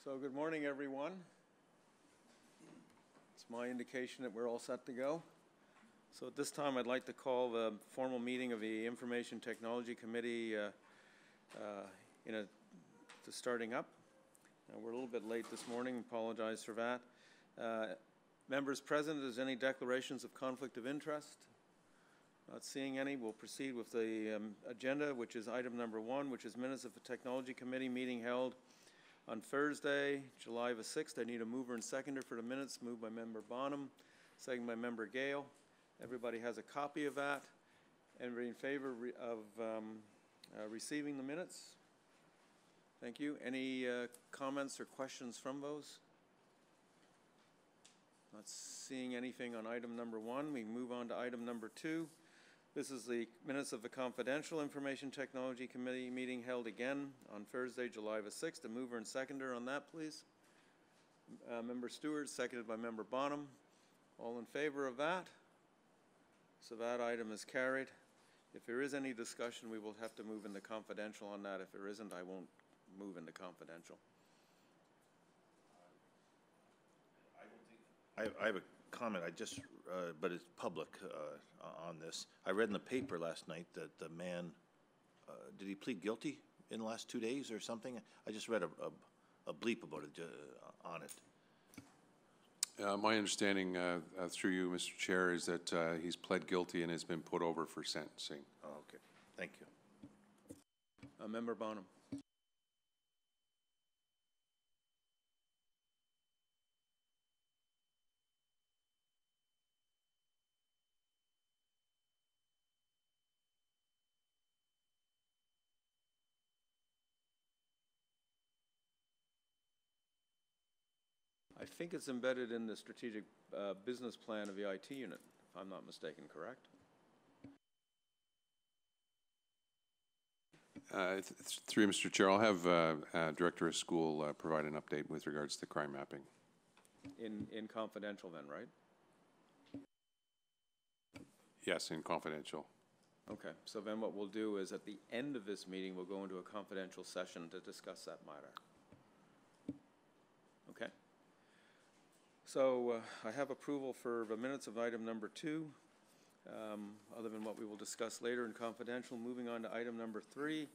So good morning, everyone. It's my indication that we're all set to go. So at this time, I'd like to call the formal meeting of the Information Technology Committee to starting up. We're a little bit late this morning. Apologize for that. Members present, is any declarations of conflict of interest? Not seeing any. We'll proceed with the agenda, which is item number 1, which is minutes of the Technology Committee meeting held on Thursday, July the 6th. I need a mover and seconder for the minutes. Moved by Member Bonham, second by Member Gale. Everybody has a copy of that. Everybody in favor of receiving the minutes? Thank you. Any comments or questions from those? Not seeing anything on item number 1. We move on to item number 2. This is the minutes of the Confidential Information Technology Committee meeting held again on Thursday, July the 6th. A mover and seconder on that, please. Member Stewart, seconded by Member Bonham. All in favor of that? So that item is carried. If there is any discussion, we will have to move into confidential on that. If there isn't, I won't move into confidential. I have a comment. But it's public on this. I read in the paper last night that the man, did he plead guilty in the last 2 days or something? I just read a bleep about it on it. My understanding, through you, Mr. Chair, is that he's pled guilty and has been put over for sentencing. Oh, okay. Thank you. Member Bonham. I think it's embedded in the strategic business plan of the IT unit, if I'm not mistaken, correct? Through you, Mr. Chair, I'll have Director of School provide an update with regards to crime mapping. In confidential then, right? Yes, in confidential. Okay, so then what we'll do is at the end of this meeting, we'll go into a confidential session to discuss that matter. Okay. So I have approval for the minutes of item number 2, other than what we will discuss later in confidential. Moving on to item number 3.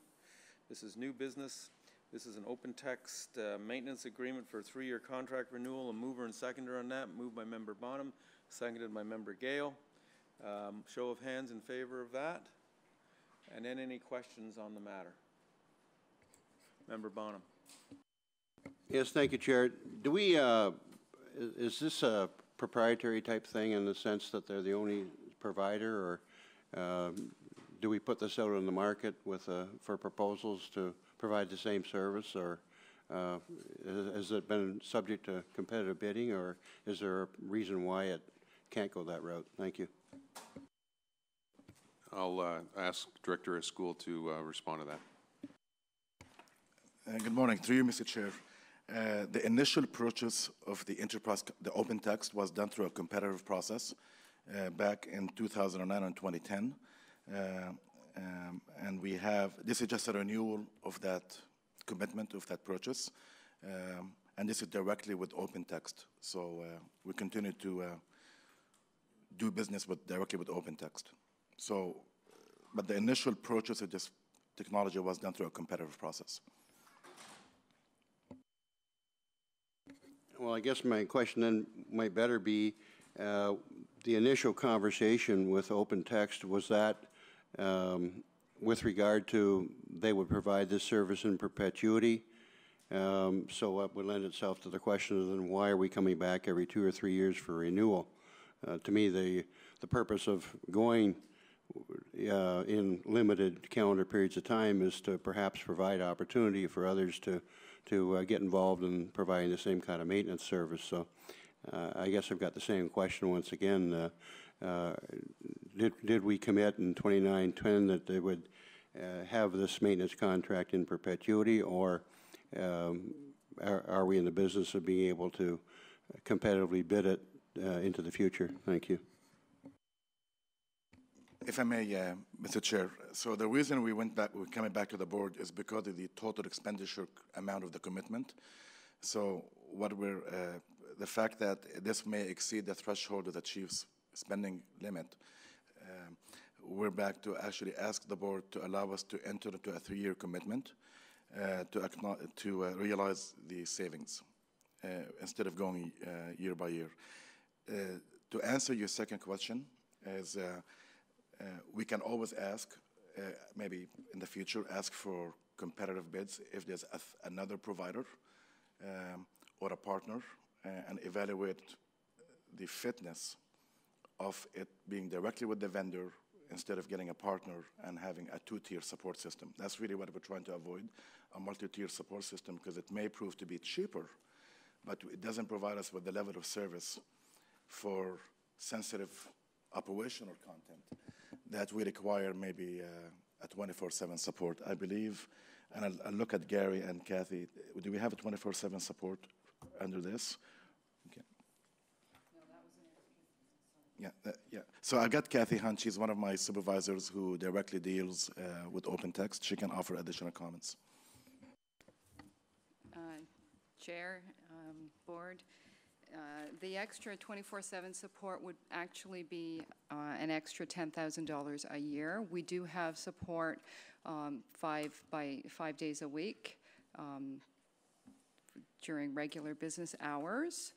This is new business. This is an open text maintenance agreement for a 3-year contract renewal. A mover and seconder on that. Moved by Member Bonham, seconded by Member Gale. Show of hands in favor of that. And then any questions on the matter? Member Bonham. Yes, thank you, Chair. Do we... Is this a proprietary type thing in the sense that they're the only provider, or do we put this out on the market with for proposals to provide the same service, or has it been subject to competitive bidding, or is there a reason why it can't go that route? Thank you. I'll ask Director of School to respond to that. Good morning. Through you, Mr. Chair. The initial purchase of the enterprise, the open text, was done through a competitive process back in 2009 and 2010. And we have, this is just a renewal of that commitment, of that purchase. And this is directly with open text. So we continue to do business directly with open text. So, but the initial purchase of this technology was done through a competitive process. Well, I guess my question then might better be, the initial conversation with open text, was that with regard to they would provide this service in perpetuity? So that would lend itself to the question of then why are we coming back every 2 or 3 years for renewal? To me, the purpose of going in limited calendar periods of time is to perhaps provide opportunity for others to get involved in providing the same kind of maintenance service. So I guess I've got the same question once again. Did we commit in 29-10 that they would have this maintenance contract in perpetuity, or are we in the business of being able to competitively bid it into the future? Thank you. If I may, Mr. Chair, so the reason we're coming back to the board is because of the total expenditure amount of the commitment. So what the fact that this may exceed the threshold of the chief's spending limit, we're back to actually ask the board to allow us to enter into a 3-year commitment to realize the savings instead of going year by year. To answer your second question, is we can always ask, maybe in the future, ask for competitive bids if there's another provider or a partner, and evaluate the fitness of it being directly with the vendor instead of getting a partner and having a 2-tier support system. That's really what we're trying to avoid, a multi-tier support system, because it may prove to be cheaper, but it doesn't provide us with the level of service for sensitive operational content that we require maybe a 24/7 support. I believe, and I'll look at Gary and Kathy, do we have a 24/7 support under this? Okay. No, that was an extra. Yeah. So I got Kathy Hunt. She's one of my supervisors who directly deals with open text. She can offer additional comments. Chair, board, the extra 24/7 support would actually be an extra $10,000 a year. We do have support 5 days a week during regular business hours.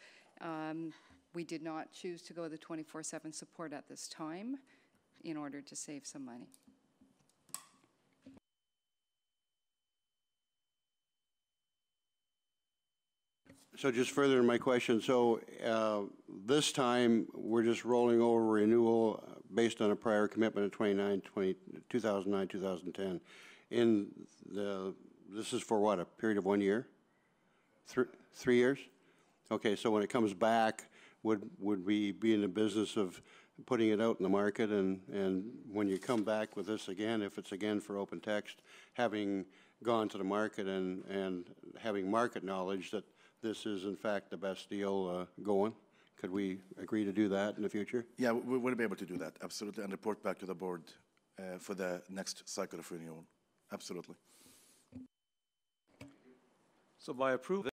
We did not choose to go the 24/7 support at this time in order to save some money. So just further in my question, so this time we're just rolling over renewal based on a prior commitment of 2009, 2010. This is for what, a period of 1 year? 3 years? Okay, so when it comes back, would we be in the business of putting it out in the market, and when you come back with this again, if it's again for open text, having gone to the market and having market knowledge that this is in fact the best deal going? Could we agree to do that in the future? Yeah, we will be able to do that, absolutely, and report back to the board for the next cycle of renewal. Absolutely. So by approval